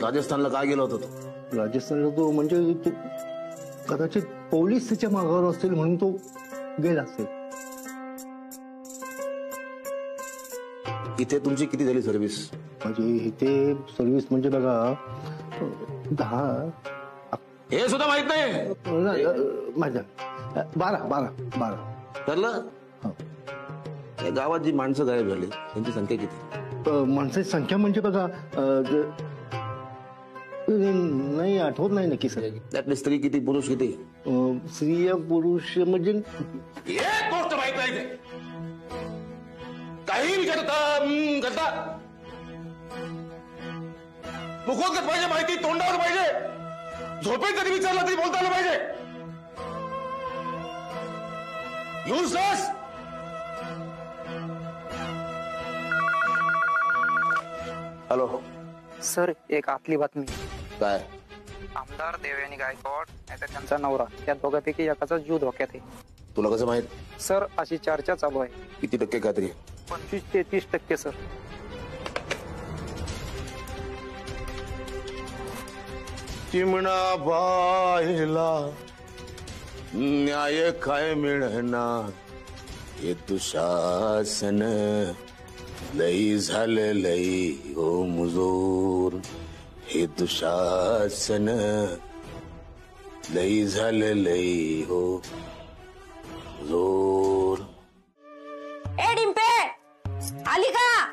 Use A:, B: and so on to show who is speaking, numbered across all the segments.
A: राजस्थानला का गेला होता तो?
B: राजस्थानला तो म्हणजे कदाचित पोलीस त्याच्या मागावर असतील म्हणून तो गेला असेल.
A: इथे तुमची किती झाली सर्व्हिस?
B: म्हणजे इथे सर्व्हिस म्हणजे बघा 10.
A: हे सुद्धा माहित नाही
B: माझ्या 12.
A: ठरलं? या गावात जी माणसं गायब झाली त्यांची संख्या किती?
B: माणसाची संख्या म्हणजे बघा नाही आठवत नाही नक्की सर.
A: त्यातले स्त्री किती पुरुष किती?
B: स्त्रिया पुरुष म्हणजे
A: एक गोष्ट माहित नाही ते. काही विचारता मुखोद्गत पाहिजे, माहिती तोंडावर पाहिजे, झोपेत जरी विचारलं तरी बोलता आलं पाहिजे. युजलेस. हॅलो
C: सर, एक आतली बातमी.
A: काय?
C: आमदार देवयानी गायकवाड नाहीतर त्यांचा नवरा या दोघांपैकी एकाचा जीव धोक्यात आहे.
A: तुला कसं माहित?
C: सर, अशी चर्चा चालू आहे.
A: किती टक्के खात्री?
C: 25 ते 30% सर.
A: चिमणा बायला न्याय काय मिळणार, हे दुशासन लई झालं लई हो मुजोर, हे दुशासन लई झालं लई हो मुजोर.
D: ए डिंपे, आली का?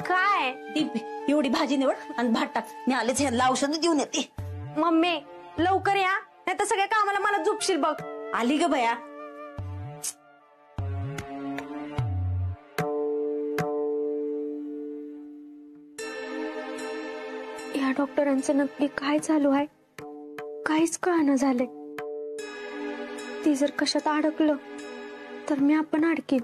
D: काय डिंपे, एवढी भाजी निवड आणि भात टाक. मी आलेच ह्याला औषध देऊन येते. मम्मी लवकर या, नाही तर सगळ्या कामाला मला झोपशील बघ. आली ग बया.
E: या डॉक्टरांचं नक्की काय चालू आहे काहीच कळना झालंय. ती जर कशात अडकलं तर मी आपण अडकीन.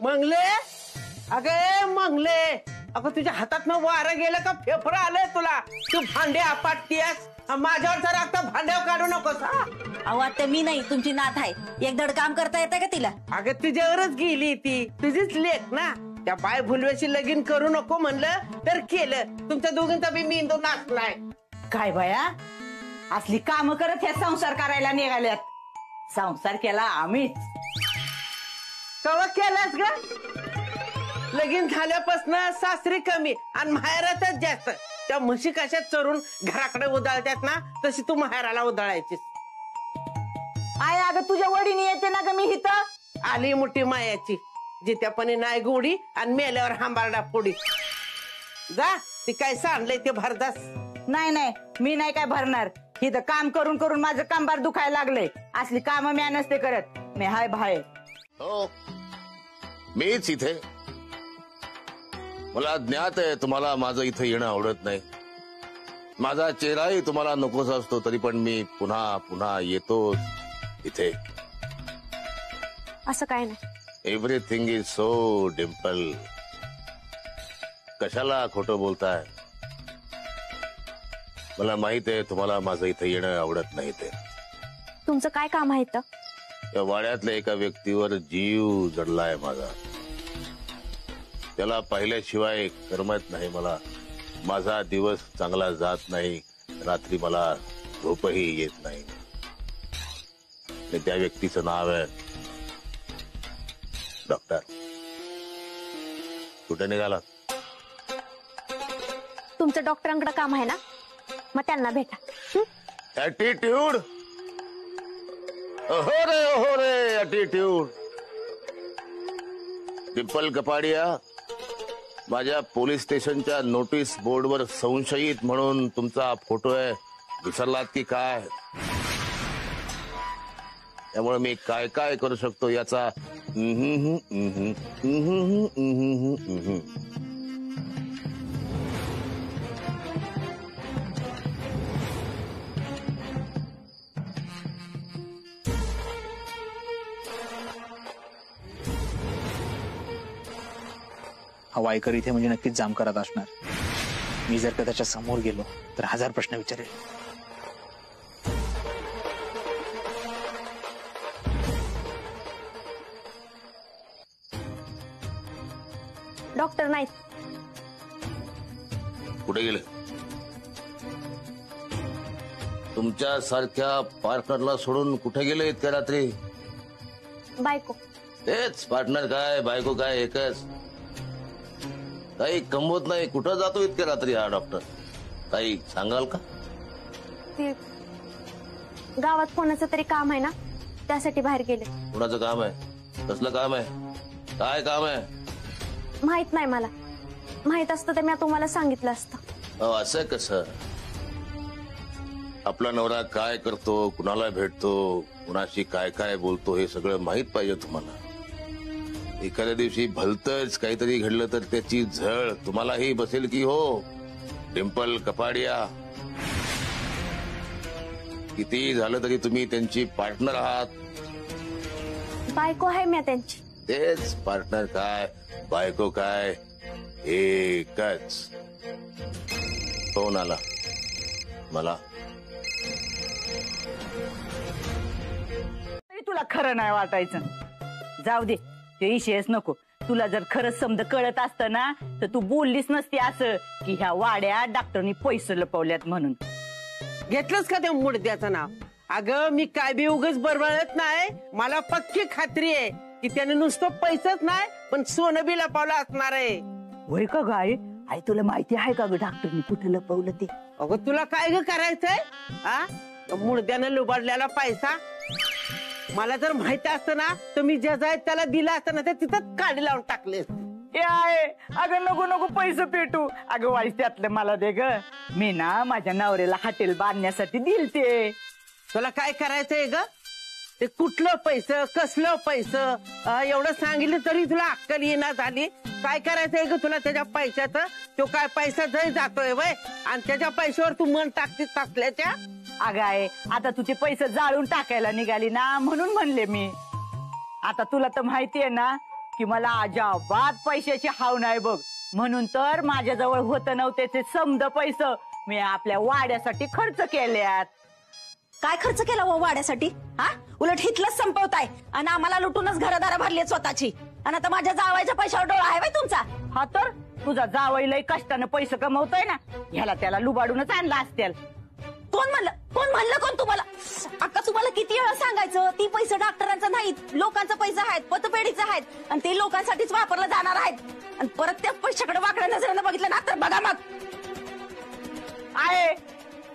F: मंगले, अगे मंगले, अगं तुझ्या हातात न वारं गेलं का फेफरं आलंय तुला? तू भांडे आपटतीयस, माझ्यावरचा राग तर भांड्यावर काढू नकोस.
D: अहो आता मी नाही, तुमची नात आहे. एक धड काम करता येतं का तिला?
F: अगं तुझ्यावरच गेली ती, तुझीच लेक ना. त्या बाय भुलव्याशी लगीन करू नको म्हणलं तर केलं. तुमच्या दोघींचा बी मेंदू नाचलाय.
G: काय बाया, असली काम करत ह्या संसार करायला निघाल्यात. संसार केला आम्हीच.
F: कवा केलास ग? लगीन झाल्यापासून सासरी कमी आणि माहेरातच जास्त. त्या म्हशी कशा चरून घराकडे उधाळतात ना, तशी तू माहेराला उधाळायचीस.
G: आय अगं तुझ्या वडीने येते ना ग मी इथं.
F: आली मोठी मायाची, जित्यापणे नाही गोडी आणि मेल्यावर हांबारडा पोडी. जा, ती काय सांडलंय ते भरदास.
G: नाही नाही, मी नाही काय भरणार. इथं काम करून करून माझं कंबार दुखायला लागलंय. असली काम मी नसते करत. मी हाय बाहेर.
A: हो, मीच इथे. मला ज्ञात आहे तुम्हाला माझं इथे येणं आवडत नाही. माझा चेहराही तुम्हाला नकोस असतो, तरी पण मी पुन्हा पुन्हा येतो इथे.
E: असं काय नाही.
A: Everything is so Dimple. कशाला खोटं बोलताय? मला माहित आहे तुम्हाला माझं इथे येणं आवडत नाही. ते
E: तुमचं काय काम आहे?
A: या वाड्यातल्या एका व्यक्तीवर जीव जडलाय माझा. त्याला पाहिल्याशिवाय करमत नाही मला. माझा दिवस चांगला जात नाही, रात्री मला झोपही येत नाही. त्या व्यक्तीचं नाव आहे डॉक्टर. कुठे निघाला?
E: तुमचं डॉक्टरांकडे काम आहे ना, मग त्यांना भेटा.
A: ऍटिट्यूड, हो रे ऍटिट्यूड. डिंपल कपाडिया, माझ्या पोलीस स्टेशनच्या नोटीस बोर्डवर संशयित म्हणून तुमचा फोटो आहे. विसरलात की काय? त्यामुळे मी काय काय करू शकतो याचा
H: हा वायकर इथे म्हणजे नक्कीच जाम करत असणार. मी जर का त्याच्या समोर गेलो तर 1000 प्रश्न विचारेल.
E: डॉक्टर नाहीत.
A: कुठे गेले? तुमच्या सारख्या पार्टनरला सोडून कुठे गेले इतक्या रात्री?
E: बायको.
A: तेच पार्टनर काय बायको काय एकच. काही कमवत नाही, कुठं जातो इतक्या रात्री हा डॉक्टर? काही सांगाल का?
E: ते गावात कोणाचं तरी काम आहे ना, त्यासाठी बाहेर गेले.
A: कुणाचं काम आहे? कसलं काम आहे? काय काम आहे?
E: माहित नाही मला. माहित असतं तर मी तुम्हाला सांगितलं असतं.
A: अहो, असं कसं? आपला नवरा काय करतो, कुणाला भेटतो, कुणाशी काय काय बोलतो, हे सगळं माहित पाहिजे तुम्हाला. एखाद्या दिवशी भलतच काहीतरी घडलं तर त्याची झळ तुम्हालाही बसेल की हो डिंपल कपाडिया. किती झालं तरी तुम्ही त्यांची पार्टनर आहात.
E: बायको आहे मी त्यांची.
A: तेच पार्टनर काय बायको काय एकच. फोन आला मला.
G: तरी तुला खरं नाही वाटायचं. जाऊ दे, ते विषयच नको. तुला जर खरंच समज कळत असतं ना तर तू बोललीच नसती असं की ह्या वाड्या डॉक्टरनी पैसे लपवल्यात म्हणून.
F: घेतलंच का त्या मुडद्याचं नाव? अगं मी काय बी उगच बरबळत नाही. मला पक्की खात्री आहे की त्याने नुसतं पैसेच नाही पण सोनं बी लपवलं असणार आहे.
G: होय का गाय? आई तुला माहिती आहे का ग डॉक्टरनी कुठे लपवलं ते?
F: अगं तुला काय ग करायचंय? हा मुडद्यानं लुबाडलेला पैसा मला जर माहिती असतं ना तर मी ज्या जाय त्याला दिला असतं ना, ते तिथं काढी लावून टाकले असते.
G: ए आहे अगं नको नको पैसे पेटू. अगं वाईस त्यातलं मला दे ग. मी ना माझ्या नवऱ्याला हॉटेल बांधण्यासाठी दिलते.
F: तुला काय करायचंय ग? ते कुठलं पैसे कसलं पैसे एवढं सांगितलं तरी तुला अक्कल येणार झाली. काय करायचंय ग तुला त्याच्या पैशाचं? तो काय पैसा जरी जातोय वय आणि त्याच्या पैशावर तू मन टाकतीस टाकल्याच्या?
G: अगं आहे आता तुझे पैसे जाळून टाकायला निघाली ना म्हणून म्हणले मी. आता तुला तर माहितीये ना की मला अजाबात पैशाची हाव नाही बघ. म्हणून तर माझ्याजवळ होतं नव्हते ते समद पैसे मी आपल्या वाड्यासाठी खर्च केल्यात.
D: काय खर्च केला व वाड्यासाठी? हा उलट हितलंच संपवताय आणि आम्हाला लुटूनच घरदारा भरली स्वतःची. आणि आता माझ्या जावायच्या पैशावर डोळा आहे बाई तुमचा.
G: हा तर तुझा जावई लय कष्टानं पैसे कमवतोय ना, ह्याला त्याला लुबाडूनच आणला असतील.
D: कोण म्हणलं कोण तुम्हाला? अक्का तुम्हाला किती वेळा सांगायचं ती पैसे डॉक्टरांचा नाहीत, लोकांचा पैसा आहेत, पतपेढीचा आहेत आणि ते लोकांसाठीच वापरला जाणार आहेत. आणि परत त्या पैशाकडे वाकड्या नजरेनं बघितलं ना तर बघा मग.
G: आहे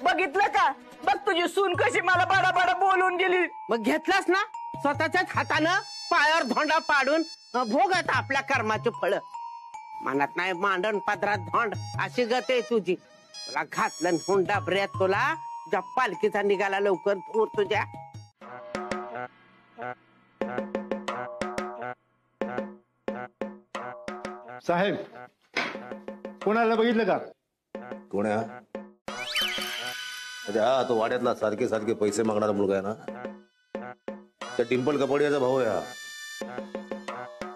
G: बघितलं का? बघ तुझी सून कशी मला बडा बडा बोलून गेली.
F: मग घेतलास ना स्वतःच्याच हातानं पायावर धोंडा पाडून भोगत आपल्या कर्माची फळं. मनात नाही मांडण पदरात धोंड अशी गत आहे तुझी. तुला घातलं हुंडा ब्रेत तुला तुझ्या पालखीचा निघाला लवकर दूर तुझ्या.
B: साहेब कोणाला बघितलं का?
A: कोण आहे? हा तो वाड्यातला सारखे सारखे पैसे मागणारा मुलगा आहे ना, त्या डिंपल कपाडियाचा भाऊ आहे हा.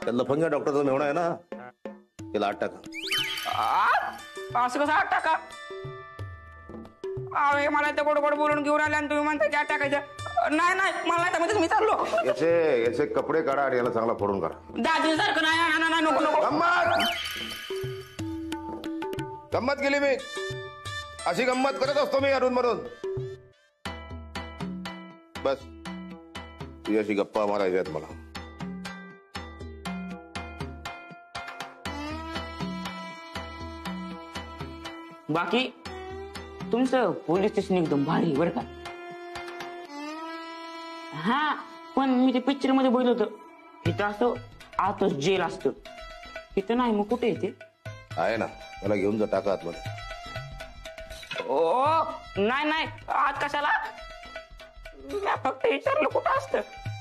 A: त्या लफंग्या डॉक्टरचा मेवणा आहे ना, त्याला 8 टाका.
C: असं कसं 8 टाका? अरे मला ते गोड गोड बोलून घेऊन आले आणि तुम्ही म्हणता की 8 टाकायचं. नाही नाही मला नाही त्यामध्ये मी चाललो.
A: याचे कपडे काढा आणि याला चांगला फोडून काढा.
C: दादी सारखं नाही नको नको.
A: गंमत केली मी, अशी गंमत करत असतो मी अरुण म्हणून. बस तुझ्याशी गप्पा मारायच्यात मला.
C: बाकी तुमचं पोलीस स्टेशन एकदम भारी बरं का. हा पण मी ते पिक्चर मध्ये बघितलं होतं इथं असं आतच जेल असतं. इथं नाही मग कुठे येते?
A: आहे ना, त्याला घेऊन जा, टाका आतमध्ये.
C: ओ नाही आत कशाला? मी फक्त विचारलं कुठं असतं,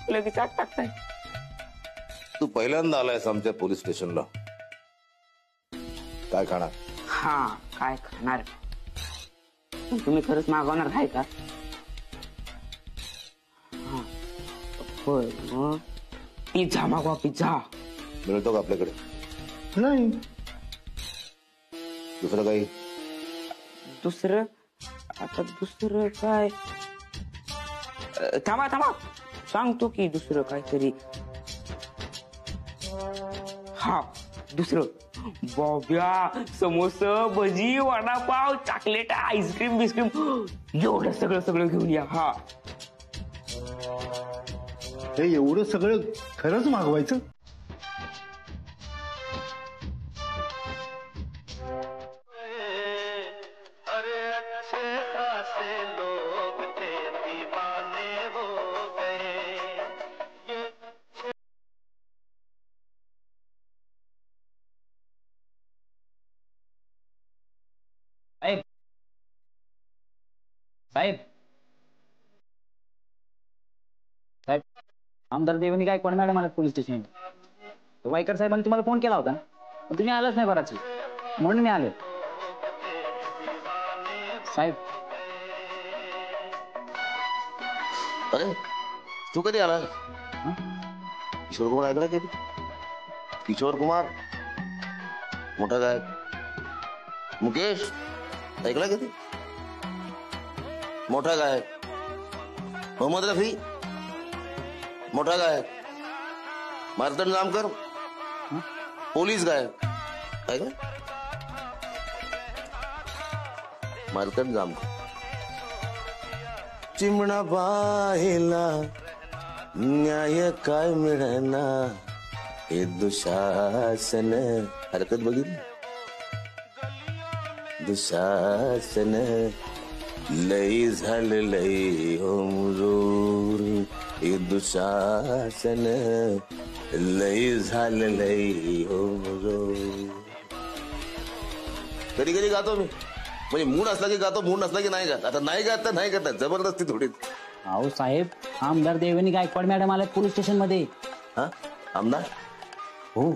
C: लगेच आत टाकताय.
A: तू पहिल्यांदा आलायस आमच्या पोलीस स्टेशनला. काय खाणार?
C: हा काय खाणार? तुम्ही खरंच मागवणार आहे का? मग पिझ्झा मागवा. पिझ्झा
A: मिळतो का आपल्याकडे?
B: नाही.
A: दुसरं काही?
C: दुसरं आता दुसरं काय थांबा थांबा सांगतो की दुसरं काहीतरी. हा दुसरं बॉब्या समोसा भजी वडापाव चॉकलेट आईस्क्रीम बिस्क्रीम एवढं सगळं सगळं घेऊन या. हा
B: हे एवढं सगळं खरंच मागवायचं?
H: साहेब साहेब आमदार देवनी गायकवाड मॅडम आला पोलीस स्टेशन. वायकर साहेबांनी तुम्हाला फोन केला होता पण तुम्ही आलाच नाही बराच म्हणून मी आले. साहेब
A: अरे तू कधी आला? किशोर कुमार ऐकला कधी? किशोर कुमार मोठा गायक. मुकेश ऐकला कधी? मोठा गायक. मोहम्मद रफी मोठा गायक. मार्तंड जामकर पोलीस गायक. ऐकलं? मार्तंड जामकर. चिमणा पाहिला न्याय काय मिळना हे दुशासन. हरकत बघितली? दुशासन लई झालं लई होमजोर. हे दुशासन लई झालं लई होमजोर. कधी कधी गातो मी, म्हणजे मूड असला की गातो, मूड नसला की नाही गात. आता नाही गात तर नाही गात, जबरदस्ती थोडी.
H: अहो साहेब आमदार देवनी गायकवाड मॅडम आला पोलीस स्टेशन मध्ये.
A: हा आमदार?
H: हो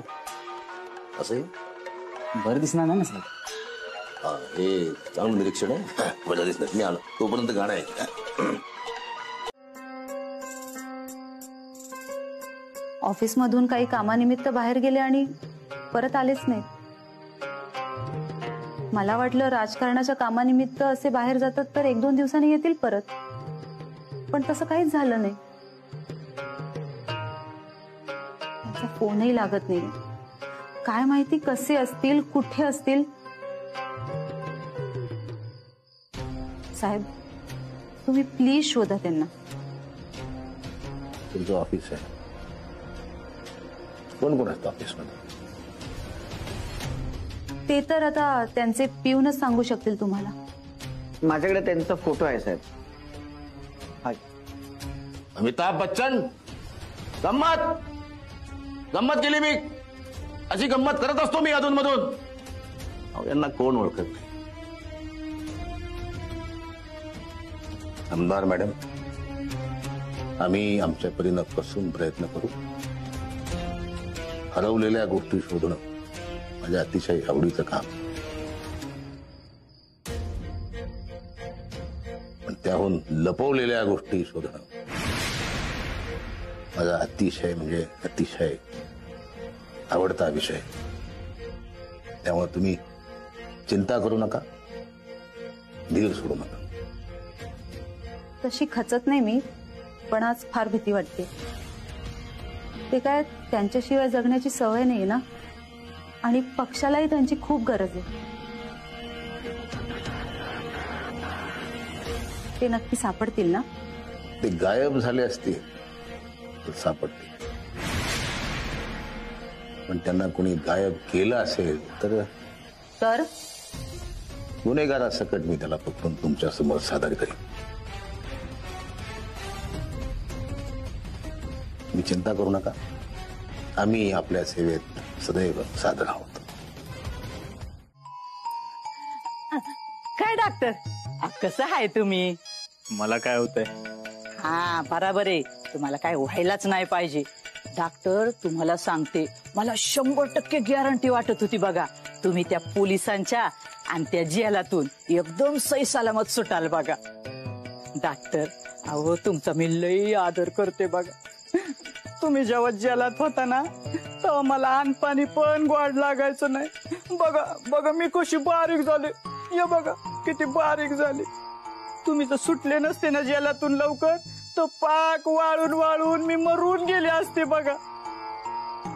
A: असं
H: बरं दिसणार नाही ना साहेब.
A: हे चांगलं निरीक्षण आहे. बरं दिसणार. मी आलो तोपर्यंत गाणं आहे.
D: ऑफिस मधून काही कामानिमित्त बाहेर गेले आणि परत आलेच नाही. मला वाटलं राजकारणाच्या कामानिमित्त असे बाहेर जातात तर 1-2 दिवसांनी येतील परत, पण तसं काहीच झालं नाही. त्यांचा फोनही लागत नाही. काय माहिती कसे असतील, कुठे असतील. साहेब तुम्ही प्लीज शोधा त्यांना.
A: तुमचं ऑफिस आहे. कोण कोण असतं ऑफिसमध्ये?
D: ते तर आता त्यांचे पिऊनच सांगू शकतील तुम्हाला.
F: माझ्याकडे त्यांचा फोटो आहे साहेब.
A: अमिताभ बच्चन. गंमत गंमत केली मी. अशी गंमत करत असतो मी अधून मधून. अहो यांना कोण ओळखत नाही. आमदार मॅडम आम्ही आमच्या परीनं कसून प्रयत्न करू. हरवलेल्या गोष्टी शोधणं माझ्या अतिशय आवडीचं काम. पण त्याहून लपवलेल्या गोष्टी शोधणं माझा अतिशय म्हणजे अतिशय आवडता विषय. त्यामुळे तुम्ही चिंता करू नका, धीर सोडू नका.
D: तशी खचत नाही मी, पण आज फार भीती वाटते. ते काय त्यांच्याशिवाय जगण्याची सवय नाही ना, आणि पक्षालाही त्यांची खूप गरज आहे. ते नक्की सापडतील ना?
A: ते गायब झाले असतील तर सापडतील, पण त्यांना कोणी गायब केलं असेल तर गुन्हेगारासकट मी त्याला पकडून तुमच्या समोर सादर करेन. मी चिंता करू नका. आम्ही आपल्या सेवेत सदैव सादर आहोत.
G: काय डॉक्टर कसं आहे तुम्ही?
H: मला काय होतंय?
G: हा बराबर आहे. तुम्हाला काय व्हायलाच नाही पाहिजे. डॉक्टर तुम्हाला सांगते, मला 100% गॅरंटी वाटत होती बघा, तुम्ही त्या पोलिसांच्या आणि त्या जेलातून एकदम सही सलामत सुटाल बघा. डॉक्टर अहो तुमचा मी लई आदर करते बघा. तुम्ही जेव्हा जेलात होता ना तेव्हा मला अनपाणी पण गोड लागायचं नाही. बघा बघा मी कशी बारीक झाले. ये बघा किती बारीक झाले. तुम्ही जर सुटले नसते ना जेलातून लवकर तर पाक वाळून वाळून मी मरून गेले असते बघा.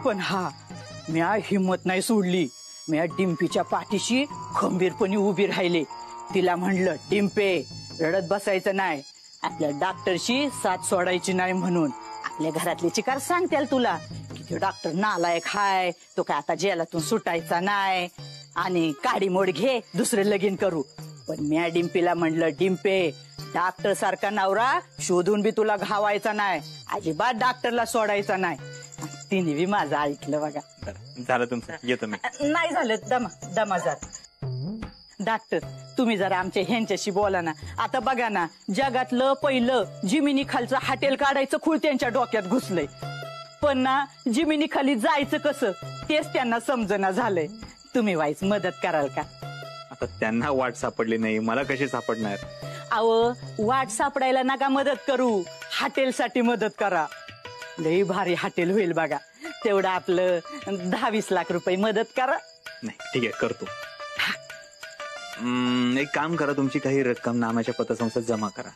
G: पण हा मी हिम्मत नाही सोडली. मी डिंपीच्या पाठीशी खंबीरपणे उभी राहिले. तिला म्हणलं, डिंपे रडत बसायचं नाही, आपल्या डॉक्टरशी साथ सोडायची नाही म्हणून. आपल्या घरातली चिकार सांगतील तुला की तो डॉक्टर नालायक हाय, तो काय आता जेलातून सुटायचा नाही आणि काडी मोड घे दुसरं लगीन करू. पण मी डिंपीला म्हणलं, डिंपे डॉक्टर सारखा नवरा शोधून बी तुला घावायचा नाही, अजिबात डॉक्टरला सोडायचा नाही. तिने बी माझं ऐकलं बघा.
I: झालं तुमचं, येतो मी.
G: नाही झालं दमाजात. डॉक्टर तुम्ही जरा आमच्या ह्यांच्याशी बोला ना. आता बघा ना, जगातलं पहिलं जिमिनी खालचं हॉटेल काढायचं खूळ त्यांच्या डोक्यात घुसलंय. पण ना जिमिनी खाली जायचं कसं तेच त्यांना समजना झालंय. तुम्ही वाईच मदत कराल का?
I: आता त्यांना वाट सापडली नाही, मला कशी सापडणार?
G: अहो वाट सापडायला नका मदत करू, हॉटेलसाठी मदत करा. लई भारी हॉटेल होईल बघा. तेवढं आपलं 10-20 लाख रुपये मदत करा.
I: नाही ठीक आहे, करतो. एक काम करा, तुमची काही रक्कम नाम्याच्या पतसंस्थेत जमा करा.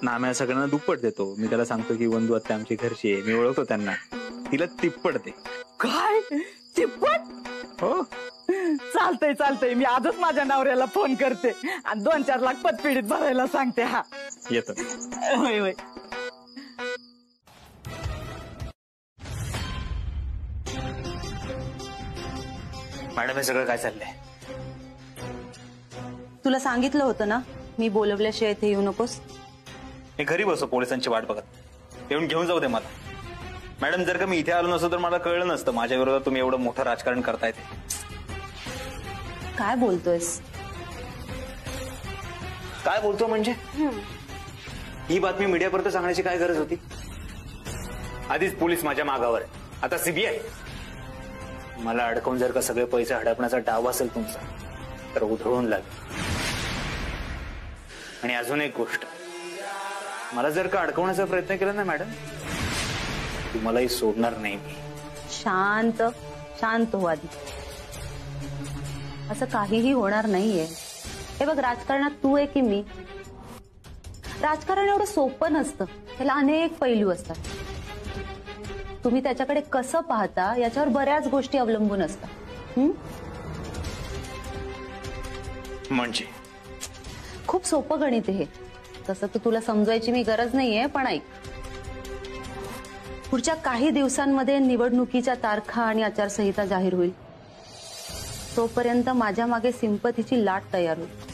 I: नाम्या सगळ्यांना दुप्पट देतो. मी त्याला सांगतो की वंदू आत्या आमची घरची आहे, मी ओळखतो त्यांना, तिला तिप्पट दे.
G: काय तिप्पट? हो चालतंय. मी आजच माझ्या नवऱ्याला फोन करते आणि 2-4 लाख पतपेढीत भरायला सांगते. हा
I: येतो.
G: होय.
I: मॅडम हे सगळं काय चाललंय?
D: तुला सांगितलं होतं ना, मी बोलवल्याशिवाय इथे येऊ नकोस.
I: मी घरी बसो पोलिसांची वाट बघत, येऊन घेऊन जाऊ दे मला. मॅडम जर का मी इथे आलो नसतो तर मला कळलं नसतं माझ्या विरोधात तुम्ही एवढं मोठं राजकारण करताय.
D: काय बोलतोयस?
I: काय बोलतो म्हणजे? ही बातमी मीडियापर्यंत सांगण्याची काय गरज होती? आधीच पोलीस माझ्या मागावर आहे, आता सीबीआय. मला अडकवून जर का सगळे पैसे हडपण्याचा डाव असेल तुमचा तर उधळून लागेल. आणि अजून एक गोष्ट, मला जर का अडकवण्याचा प्रयत्न केला ना मॅडम, तुम्हालाही सोडणार नाही मी.
D: शांत हो आधी. असं काहीही होणार नाहीये. हे बघ, राजकारणात तू आहे की मी, राजकारण एवढं सोपं नसतं. त्याला अनेक पैलू असतात. तुम्ही त्याच्याकडे कसं पाहता याच्यावर बऱ्याच गोष्टी अवलंबून असतात.
I: म्हणजे
D: खूप सोपं गणित आहे हे. तसं तर तुला समजायची मी गरज नाहीये, पण ऐक. पुढच्या काही दिवसांमध्ये निवडणुकीच्या तारखा आणि आचारसंहिता जाहीर होईल. तोपर्यंत माझ्या मागे सिंपथीची लाट तयार होईल.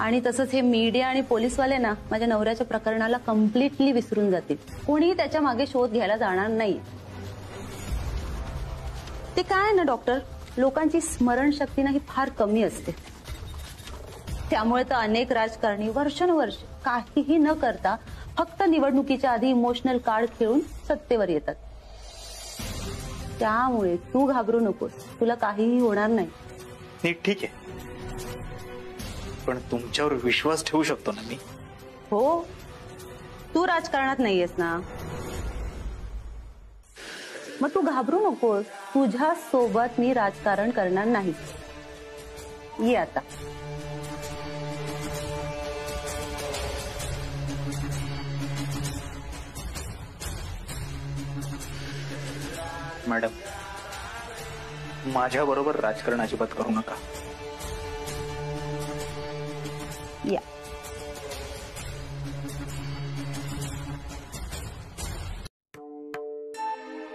D: आणि तसंच हे मीडिया आणि पोलीसवाले ना माझ्या नवऱ्याच्या प्रकरणाला कम्प्लिटली विसरून जातील. कोणीही त्याच्या मागे शोध घ्यायला जाणार नाही. ते काय ना डॉक्टर, लोकांची स्मरणशक्ती ना ही फार कमी असते. त्यामुळे तर अनेक राजकारणी वर्षानुवर्ष काहीही न करता फक्त निवडणुकीच्या आधी इमोशनल कार्ड खेळून सत्तेवर येतात. त्यामुळे तू घाबरू नकोस, तुला काहीही होणार नाही.
I: ठीक आहे, पण तुमच्यावर विश्वास ठेवू शकतो ना मी?
D: हो, तू राजकारणात नाहीयेस ना, मग तू घाबरू नकोस. तुझ्या सोबत मी राजकारण करणार नाही. ये आता.
I: मॅडम माझ्या बरोबर राजकारण अजिबात करू नका.
D: या.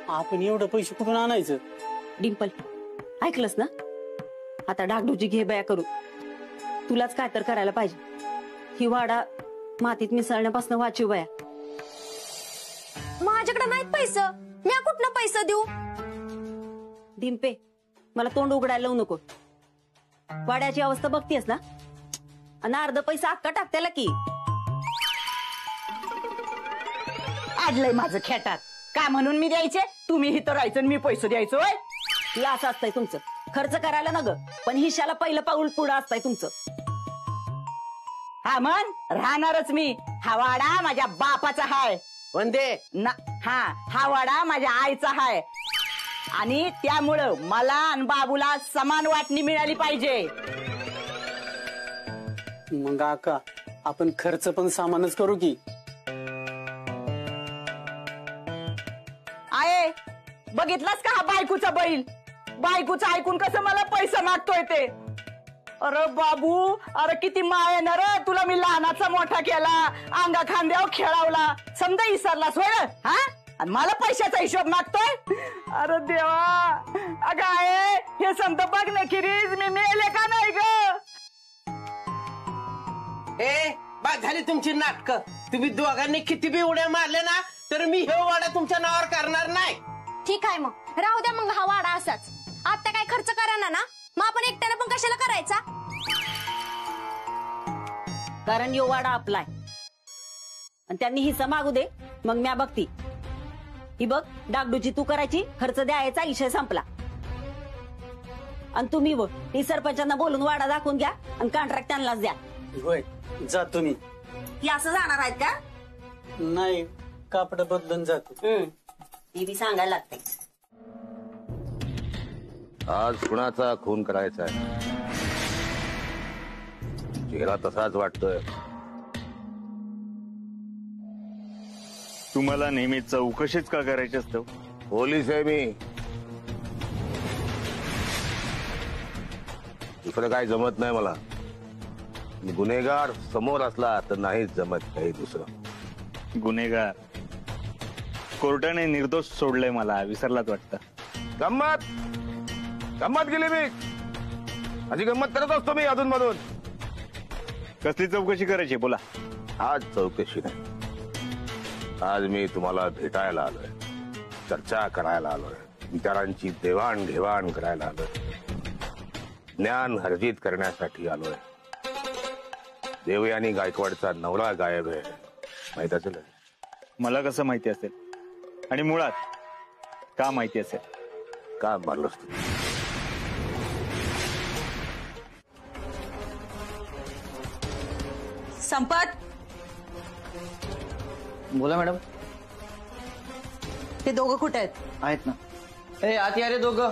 J: आपण एवढं पैसे कुठून आणायचं?
D: डिंपल, ऐकलंस ना? आता डागडुजी घे बया करू. तुलाच काय तर करायला पाहिजे. ही वाडा मातीत मिसळण्यापासून वाचू बया. माझ्याकडे नाहीत पैसे, मी कुठनं पैसे देऊ? डिंपे, मला तोंड उघडायला लावू नको. वाड्याची अवस्था बघतीयस ना, आणि अर्ध पैसा अक्का टाकत्याला की.
G: आडलंय माझं खेटात. का म्हणून मी द्यायचे? तुम्ही इथं राहायचं आणि मी पैसे द्यायचो?
D: हे असं असतंय तुमचं. खर्च करायला ना ग, पण हिशाला पहिलं पाऊल पुढं असतंय तुमचं.
G: हा मन राहणारच मी. हा वाडा माझ्या बापाचा हाय.
F: वंदे
G: ना हा वाडा माझ्या आईचा हाय. आणि त्यामुळं मला आणि बाबूला समान वाटणी मिळाली पाहिजे.
J: मग आका आपण खर्च पण सामानच करू की.
G: आहे बघितलास का हा बायकोचा बैल? बायकोचं ऐकून कसं मला पैसा मागतोय ते. अरे बाबू, अरे किती माय ना रे तुला. मी लहानाचा मोठा केला, अंगा खांद्यावर खेळावला, समजा विसरलास होय रे? हा, आणि मला पैशाचा हिशोब मागतोय. अरे देवा, अगं आहे हे समजा बघण्याखेरीज मी मेले का नाही ग?
F: बाद झाली तुमची नाटकं. तुम्ही दोघांनी किती बी उड्या मारल्या ना तर मी हे वाडा तुमच्या नावावर करणार नाही.
D: ठीक आहे मग, राहू द्या मग हा वाडा असाच. आता काय खर्च करा ना, मग आपण एकट्यानं पण कशाला करायचा?
K: कारण यो वाडा आपलाय आणि त्यांनी हिस्सा मागू दे, मग म्या बघती. ही बघ, डागडूची तू करायची, खर्च द्यायचा, विषय संपला. आणि तुम्ही बघ, ही सरपंचांना बोलून वाडा दाखवून घ्या आणि कॉन्ट्रॅक्ट त्यांनाच द्या.
J: होय, जातो मी.
K: ही असं जाणार आहेत का?
J: नाही, कापड बदलून जातो.
K: ती बी सांगायला लागते.
A: आज कुणाचा खून करायचा आहे? चेहरा तसाच वाटतोय.
I: तुम्हाला नेहमी चौकशीच का करायची असतं?
A: पोलीस आहे मी, दुसरं काय जमत नाही मला. गुन्हेगार समोर असला तर नाहीच जमत काही दुसरं.
I: गुन्हेगार कोर्टाने निर्दोष सोडलंय मला, विसरलाच वाटतं.
A: गंमत गंमत गेली मी, अशी गंमत करत असतो मी अधून मधून.
I: कसली चौकशी करायची बोला?
A: आज चौकशी नाही, आज मी तुम्हाला भेटायला आलोय, चर्चा करायला आलोय, विचारांची देवाणघेवाण करायला आलोय, ज्ञान अर्जित करण्यासाठी आलोय. देवयानी गायकवाडचा नवरा गायब आहे, माहित असेल?
I: मला कसं माहिती असेल? आणि मुळात का माहिती असेल?
A: का मारलंस तू?
D: संपत,
H: बोला मॅडम.
D: ते दोघं कुठे आहेत?
H: आहेत ना. ए आत या रे दोघं.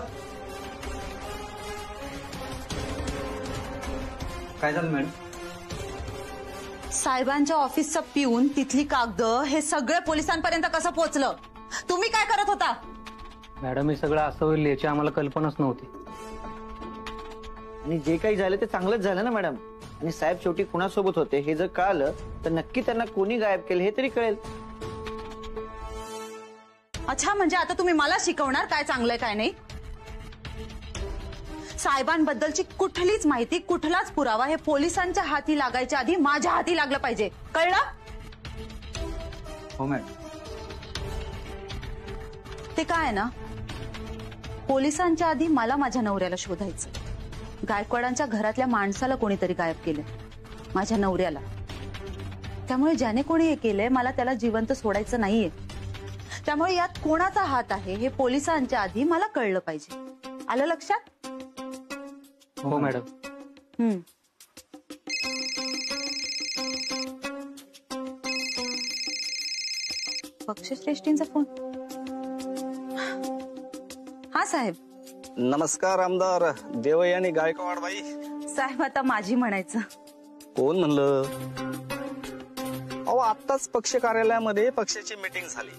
H: काय झालं मॅडम?
D: साहेबांच्या ऑफिसचं पिऊन, तिथली कागद, हे सगळं पोलिसांपर्यंत कसं पोहोचलं? तुम्ही काय करत होता?
J: मॅडम, हे सगळं असं होईल याची आम्हाला कल्पनाच नव्हती.
H: आणि जे काही झालं ते चांगलंच झालं ना मॅडम. आणि साहेब शेवटी कुणासोबत होते हे जर कळलं तर नक्की त्यांना कोणी गायब केलं हे तरी कळेल.
D: अच्छा, म्हणजे आता तुम्ही मला शिकवणार काय चांगलंय काय नाही? साहेबांबद्दलची कुठलीच माहिती, कुठलाच पुरावा हे पोलिसांच्या हाती लागायच्या आधी माझ्या हाती लागलं पाहिजे, कळलं?
H: हो मॅडम.
D: ते काय आहे ना, पोलिसांच्या आधी मला माझ्या नवऱ्याला शोधायचं. गायकवाडांच्या घरातल्या माणसाला कोणीतरी गायब केलं, माझ्या नवऱ्याला. त्यामुळे ज्याने कोणी हे केलंय मला त्याला जिवंत सोडायचं नाहीये. त्यामुळे यात कोणाचा हात आहे हे पोलिसांच्या आधी मला कळलं पाहिजे. आलं लक्षात?
J: हो मॅडम.
D: पक्षश्रेष्ठींचा फोन. हा साहेब.
L: नमस्कार आमदार देवयानी गायकवाड बाई.
D: साहेब आता माझी म्हणायचं.
L: कोण म्हणलं? अहो, आत्ताच पक्ष कार्यालयामध्ये पक्षाची मीटिंग झाली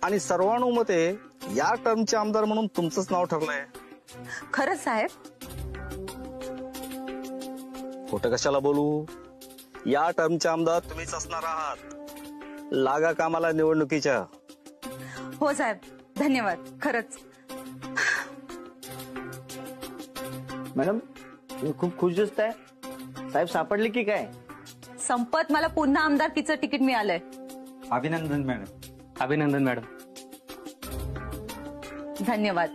L: आणि सर्वानुमते या टर्मचे आमदार म्हणून तुमचंच नाव ठरलंय.
D: खरंच साहेब?
L: खोटं कशाला बोलू? या टर्मचे आमदार तुम्हीच असणार आहात. लागा कामाला निवडणुकीच्या.
D: हो साहेब, धन्यवाद. खरंच.
H: मॅडम, तुम्ही खूप खुश दिसताय. साहेब सापडले की काय?
D: संपत, मला पुन्हा आमदारकीचं तिकीट मिळालंय.
H: अभिनंदन मॅडम.
J: अभिनंदन मॅडम.
D: धन्यवाद.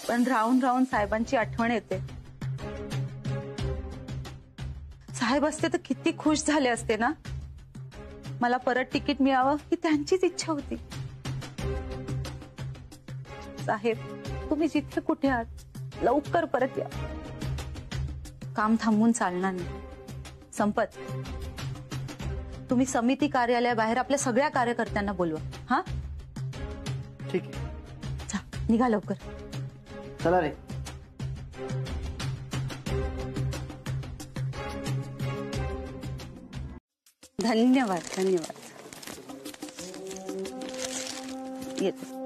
D: पण राहून राहून साहेबांची आठवण येते. साहेब असते तर किती खुश झाले असते ना. मला परत तिकीट मिळावं ही त्यांचीच इच्छा होती. साहेब, तुम्ही जिथे कुठे आहात लवकर परत या. काम थांबून चालणार नाही. संपत, तुम्ही समिती कार्यालयाबाहेर आपल्या सगळ्या कार्यकर्त्यांना बोलवा. हा,
H: ठीक आहे.
D: निघा लवकर.
H: चला रे.
K: धन्यवाद धन्यवाद. येते.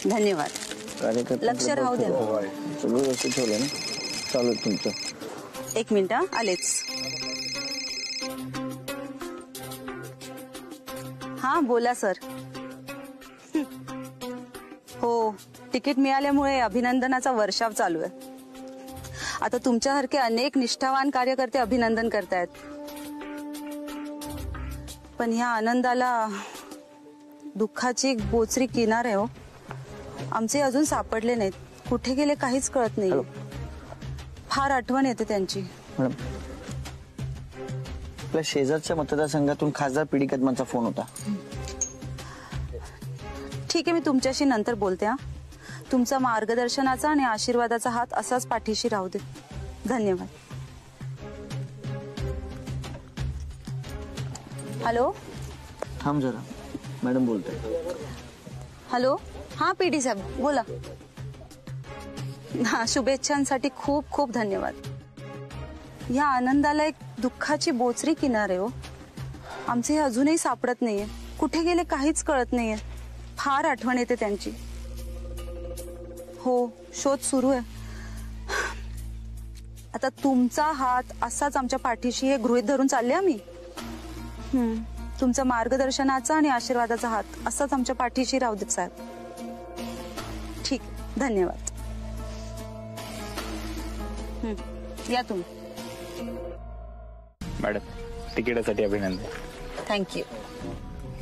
K: धन्यवाद. लक्ष राहू द्या.
L: सगळं व्यवस्थित ठेवलं ना. चालू तुमचं.
K: एक मिनिट आलेच. हा बोला सर. हो, तिकीट मिळाल्यामुळे अभिनंदनाचा वर्षाव चालू आहे. आता तुमच्यासारखे अनेक निष्ठावान कार्यकर्ते अभिनंदन करतायत. पण ह्या आनंदाला दुःखाची एक बोचरी किनार आहे हो. आमचे अजून सापडले नाहीत. कुठे गेले काहीच कळत नाही. फार आठवण येते त्यांची.
L: आपल्या शेजारच्या मतदारसंघातून खासदार पीडी कदमांचा फोन होता.
K: ठीक आहे, मी तुमच्याशी नंतर बोलते. हा, तुमचा मार्गदर्शनाचा आणि आशीर्वादाचा हात असाच पाठीशी राहू दे. धन्यवाद. हॅलो.
L: थांब जरा, मॅडम बोलतोय.
K: हॅलो. हा पीडी साहेब बोला. हा, शुभेच्छांसाठी खूप खूप धन्यवाद. या आनंदाला एक दुःखाची बोचरी किनार आहे हो. आमचे हे अजूनही सापडत नाहीये. कुठे गेले काहीच कळत नाहीये. फार आठवण येते त्यांची. हो, शोध सुरू आहे. आता तुमचा हात असाच आमच्या पाठीशी हे गृहीत धरून चालले आम्ही. तुमचा मार्गदर्शनाचा आणि आशीर्वादाचा हात असाच आमच्या पाठीशी राहू देत साहेब. ठीक, धन्यवाद. या तुम्ही.
I: मॅडम, तिकिटासाठी अभिनंदन.
K: थँक्यू.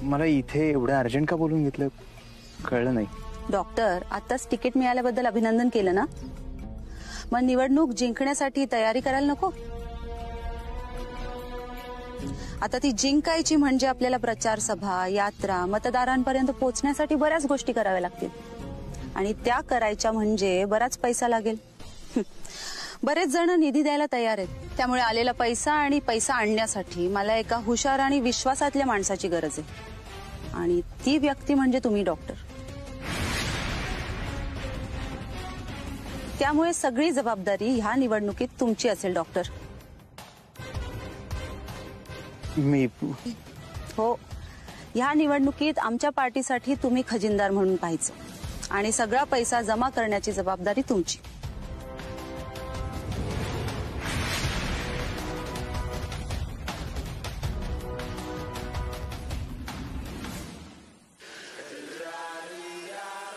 I: मला इथे एवढं अर्जंट का बोलून घेतलं कळलं नाही.
K: डॉक्टर, आताच तिकीट मिळाल्याबद्दल अभिनंदन केलं ना. मग निवडणूक जिंकण्यासाठी तयारी करायला नको. आता ती जिंकायची म्हणजे आपल्याला प्रचार सभा, यात्रा, मतदारांपर्यंत पोहोचण्यासाठी बऱ्याच गोष्टी कराव्या लागतील. आणि त्या करायच्या म्हणजे बराच पैसा लागेल. बरेच जण निधी द्यायला तयार आहेत. त्यामुळे आलेला पैसा आणि पैसा आणण्यासाठी मला एका हुशार आणि विश्वासातल्या माणसाची गरज आहे. आणि ती व्यक्ती म्हणजे तुम्ही डॉक्टर. त्यामुळे सगळी जबाबदारी ह्या निवडणुकीत तुमची असेल डॉक्टर.
I: मी
K: हो, ह्या निवडणुकीत आमच्या पार्टीसाठी तुम्ही खजिनदार म्हणून पाहायचं आणि सगळा पैसा जमा करण्याची जबाबदारी तुमची.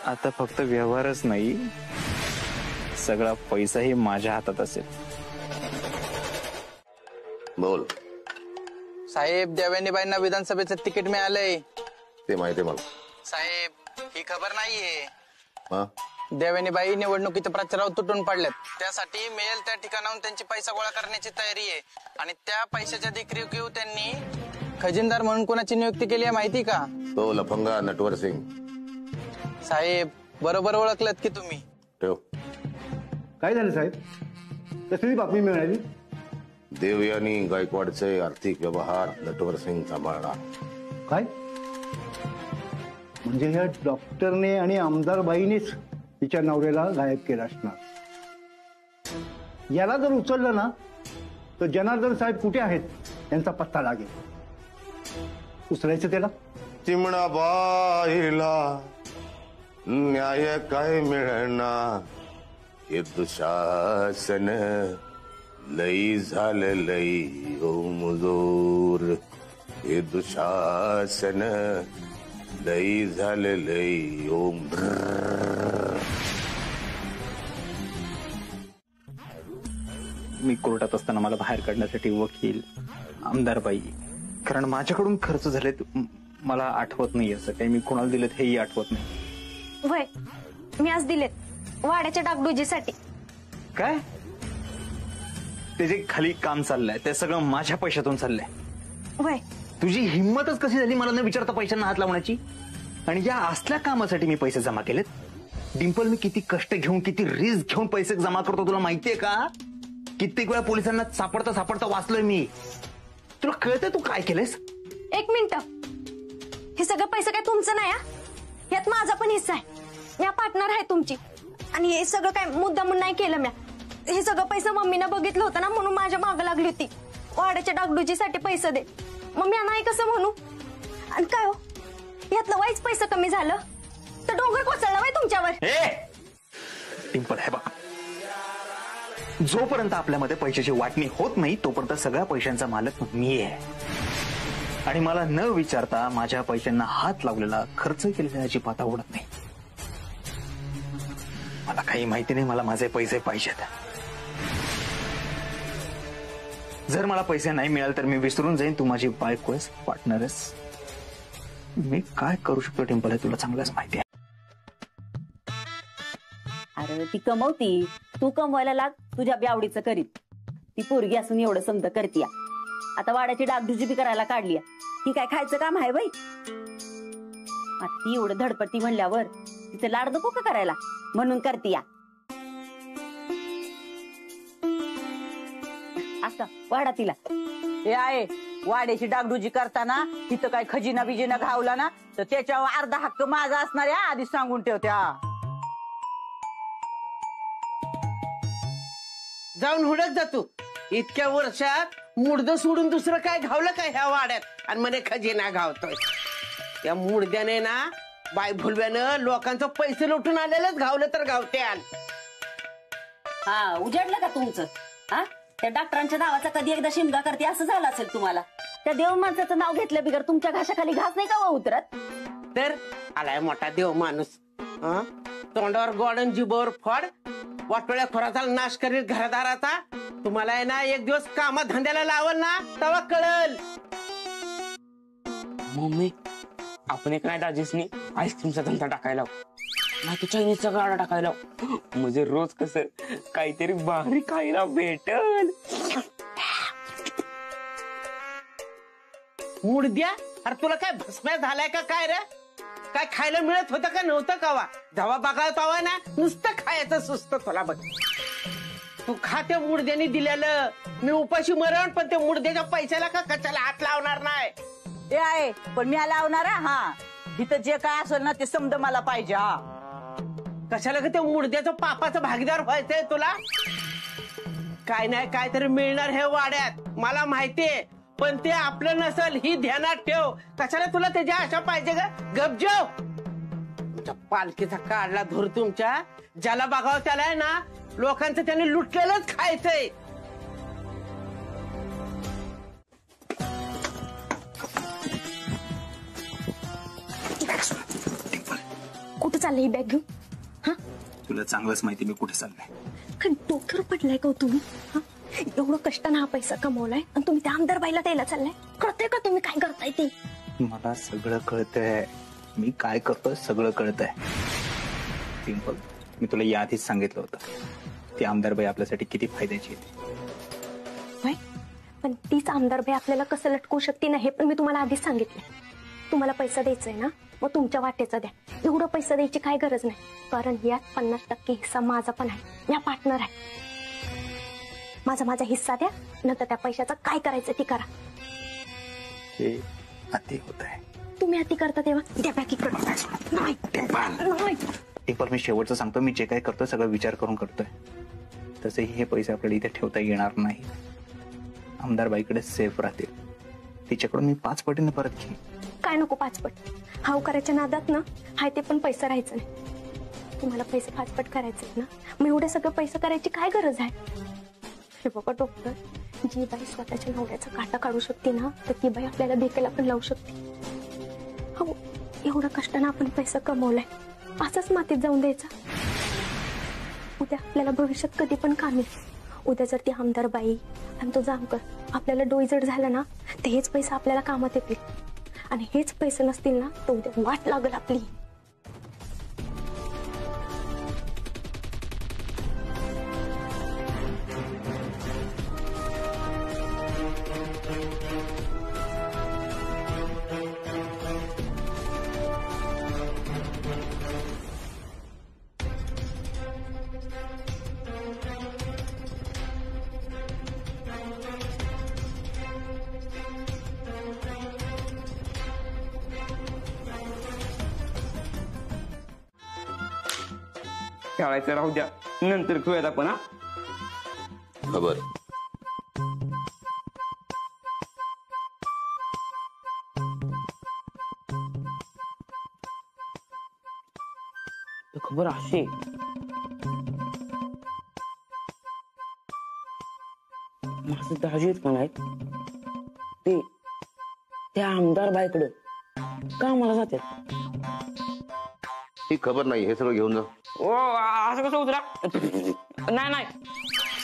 I: आता फक्त व्यवहारच नाही, सगळा पैसाही माझ्या हातात असेल.
A: बोल
L: साहेब. देवयानीबाईंना विधानसभेचं तिकीट मिळालंय.
A: ते माहिती मला
L: साहेब, ही खबर नाहीये.
A: हा?
L: देवयानीबाई निवडणुकीच्या प्रचारावर तुटून पडल्यात. त्यासाठी मिळेल त्या ठिकाणाहून त्यांची पैसा गोळा करण्याची तयारी आहे. आणि त्या पैशाच्या देखरेखीव त्यांनी खजिनदार म्हणून कोणाची नियुक्ती केली आहे माहिती का?
A: तो लफंगा नटवर सिंग.
L: साहेब, बरोबर ओळखलत की तुम्ही.
A: ठेव.
B: काय झालं साहेब? कसली बातमी मिळाली?
A: देवयानी गायकवाडचे आर्थिक व्यवहार नटवर सिंग सांभाळणार.
B: काय म्हणजे ह्या डॉक्टरने आणि आमदारबाईनेच तिच्या नवऱ्याला गायब केला असणार. याला जर उचललं ना तर जनार्दन साहेब कुठे आहेत यांचा पत्ता लागेल. उचलायचं त्याला.
A: चिमणाबाईला न्याय काय मिळणार. हे दुशासन लई झालं लई ओ मुजोर. हे दुशासन लई झालं लई ओम.
I: मी कोर्टात असताना मला बाहेर काढण्यासाठी वकील, आमदारबाई, कारण माझ्याकडून खर्च झालेत. मला आठवत नाही असं काही. मी कोणाला दिलेत हेही आठवत नाही.
E: वय, मी आज दिलेत वाड्याच्या डागडुजीसाठी.
I: काय? ते जे खाली काम चाललंय ते सगळं माझ्या पैशातून चाललंय.
E: वय,
I: तुझी हिंमतच कशी झाली मला न विचारता पैशांना हात लावण्याची. आणि या असल्या कामासाठी मी पैसे जमा केलेत. डिंपल, मी किती कष्ट घेऊन, किती रिस्क घेऊन पैसे जमा करतो तुला माहितीये का? कित्येक वेळा पोलिसांना सापडता सापडता वाचलोय मी. तुला कळतंय तू काय केलंयस?
E: एक मिनिट, हे सगळं पैसे काय तुमचं नाही. यात माझा पण हिस्सा आहे. मी पार्टनर आहे तुमची. आणि हे सगळं काय मुद्दामून नाही केलं. मी हे सगळं पैसे मम्मीनं बघितलं होतं ना, म्हणून माझ्या मागं लागली होती. वाड्याच्या डागडुजीसाठी पैसे दे. मग मी नाही कसं म्हणू? आणि काय हो, यातलं वाईच पैसे कमी झालं तर डोंगर कोसळला बाई तुमच्यावर.
I: टिंपल, हे बघ, जोपर्यंत आपल्यामध्ये पैशाची वाटणी होत नाही तोपर्यंत सगळ्या पैशांचा मालक मी आहे. आणि मला न विचारता माझ्या पैशांना हात लावलेला, खर्च केलेला अजिबात आवडत नाही. मला काही माहिती नाही, मला माझे पैसे पाहिजेत. जर मला पैसे नाही मिळाले तर मी विसरून जाईन तू माझी बायको आहेस, पार्टनर आहेस. मी काय करू शकतो टिंपल हे तुला चांगलंच माहिती आहे.
K: अरे ती कमवती, तू कमवायला लाग, तुझ्या आवडीचं करीत. ती पोरगी असून एवढं समज करतीया. आता वाड्याची डागडुजी बी करायला काढली. ही काय खायचं काम आहे बाई? आता ती एवढं धडपडती म्हणल्यावर तिचं लाड नको का करायला, म्हणून करतीया. आता वाडा तिला.
G: हे आहे, वाड्याची डागडुजी करताना तिथं काय खजिना बिजिना घावला ना तर त्याच्यावर अर्धा हक्क माझा असणार आहे, आधीच सांगून ठेवत्या.
F: जाऊन हुडक जा तू. इतक्या वर्षात मुडदं सोडून दुसरं काय घावलं का ह्या वाड्यात? आणि म्हणे खजिना घावतोय. या मुडद्याने ना, बाय भुलव्यानं लोकांचं पैसे लुटून आलेलंच घावलं तर घावत्याल.
K: हा, उजाडलं का तुमचं? हा, त्या डॉक्टरांच्या नावाचा कधी एकदा शिमगा करते असं झालं असेल तुम्हाला. त्या देव माणसाचं नाव घेतलं बिगर तुमच्या घाशाखाली घास नाही का उतरत?
F: तर आलाय मोठा देव माणूस. तोंडावर गोडन जिबोर फड, वाटोळ्या खोराचा नाश करील घरदाराचा. तुम्हाला आहे ना एक दिवस कामात धंद्याला लावल ना तेव्हा कळल.
C: मम्मी, आपण एक नाही दाजीसनी आईस्क्रीमचा धंदा टाकायला, नाही तर चायनीजचा गाडा टाकायला. म्हणजे रोज कसं काहीतरी भारी खायला भेटल.
F: मुडद्या, अरे तुला काय भस्म्या झालाय का काय रे? काय खायला मिळत होतं का नव्हतं का वा? जेव्हा बघा तेव्हा ना नुसतं खायचं सुस्त तुला. बघ, तू खाते मुडद्याने दिलेलं. मी उपाशी मरण, पण ते मुडद्याच्या पैशाला का कशाला हात लावणार नाही.
G: हे आहे, पण मी लावणार आहे. हा, इथं जे काय असेल ना ते समज मला पाहिजे. हा,
F: कशाला का त्या मुडद्याचं पापाचं भागीदार व्हायचंय तुला? काय नाही काय तरी मिळणार हे वाड्यात, मला माहितीये. पण ते आपलं नसल ही ध्यानात ठेव. कशाला तुला त्याच्या आशा पाहिजे का? गपजेव. तुमच्या पालखीचा काढला धूर तुमच्या. ज्याला बघावं त्याला आहे ना लोकांचं त्याने लुटलेलंच खायचंय.
E: कुठं चाललंय ही बॅग घेऊन? हा,
I: तुला चांगलंच माहिती मी कुठे चाललंय.
E: काय डोक्यावर पडलाय का तुम्ही? एवढं कष्टानं हा पैसा कमवलाय आणि तुम्ही त्या आमदार बाईला द्यायला चाललाय. कळतंय का तुम्ही काय करताय ते?
I: मला सगळं कळतंय, मी काय करतोय सगळं कळतंय. टिंपल, मी तुला याआधीच सांगितलं होतं ती आमदारबाई आपल्यासाठी किती फायद्याची आहे.
E: पण तीच आमदारबाई आपल्याला कसं लटकवू शकते ना हे पण मी तुम्हाला आधीच सांगितलं. तुम्हाला पैसा द्यायचाय ना, मग तुमच्या वाटेचा द्या. एवढं पैसा द्यायची काय गरज नाही, कारण यात 50% हिस्सा माझा पण आहे. मी पार्टनर आहे. माझा हिस्सा द्या, नंतर त्या पैशाचा काय करायचं ते करा.
I: ते अति होत आहे.
E: तुम्ही अति करता तेव्हा द्या बॅग इकडे. नाही
I: टिंपल, मी शेवटचं सांगतो, मी जे काय करतोय सगळं विचार करून करतोय. तसेही हे पैसे आपल्याला इथे ठेवता येणार नाही. आमदार बाईकडे सेफ राहतील. तिच्याकडून मी 5 पटीने परत घेईन.
E: काय नको 5 पट? हाव करायच्या नादात ना हाय ते पण पैसा राहायचं नाही. तुम्हाला पैसे 5 पट करायचे ना, मग एवढे सगळं पैसे करायची काय गरज आहे? हे बघा डॉक्टर, जी बाई स्वतःच्या नवऱ्याचा काटा काढू शकते ना, तर ती बाई आपल्याला देखील पण लावू शकते. हो, एवढं कष्टानं आपण पैसा कमवलाय, असंच मातीत जाऊन द्यायचा? उद्या आपल्याला भविष्यात कधी पण काम येईल. उद्या जर ती आमदार बाई आणि तो जामकर आपल्याला डोईजड झाला ना, तर हेच पैसे आपल्याला कामात येतील. आणि हेच पैसे नसतील ना, तर उद्या वाट लागल आपली.
C: खेळायचं राहू द्या, नंतर खेळूयात आपण. हा,
A: खबर
C: तर खबर अशी माझं दाजीत पण आहेत ते त्या आमदार बाईकडं का मला जातात.
A: ही खबर नाही, हे सगळं घेऊन जा.
C: ओ असं कसं उतरा. नाही नाही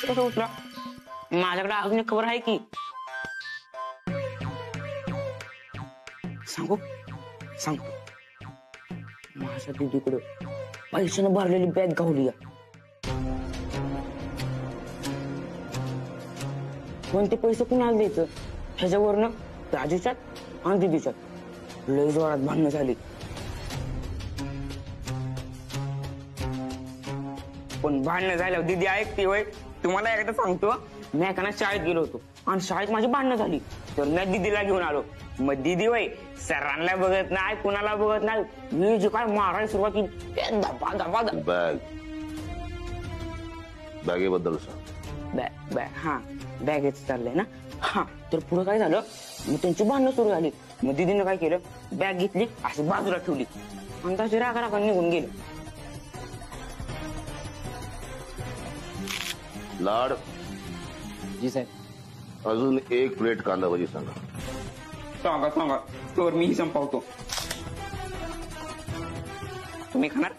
C: कसं उतरा. माझ्याकडे अजून एक खबर आहे की. सांगू सांगतो. माझ्या दिदीकडं पैशानं भरलेली बॅग गावली. पण ते पैसे कुणाला द्यायचं ह्याच्यावरनं दाजीच्यात आणि दिदीच्यात लय जोरात भांडणं झाली. पण भांडणं झाल्यावर दिदी ऐकते होय. तुम्हाला एकदा सांगतो, मी एका शाळेत गेलो होतो आणि शाळेत माझी भांडणं झाली तर मी दिदीला घेऊन आलो. मग दिदी होय सरांना बघत नाही कुणाला बघत नाही, मी जे काय मारायला सुरुवात केली ते धबा धबा
A: बॅगेबद्दल सांग.
C: बॅग हा बॅगेच चाललंय ना. हा तर पुढे काय झालं, मग त्यांची भांडणं सुरू झाली. मग दिदीनं काय केलं, बॅग घेतली अशी बाजूला ठेवली आणि त्याची रागा रागा निघून गेली.
A: लाड.
H: जी साहेब.
A: अजून एक प्लेट कांदा भजी सांगा.
C: सांगा सांगा तर मीही संपवतो. तुम्ही खाणार.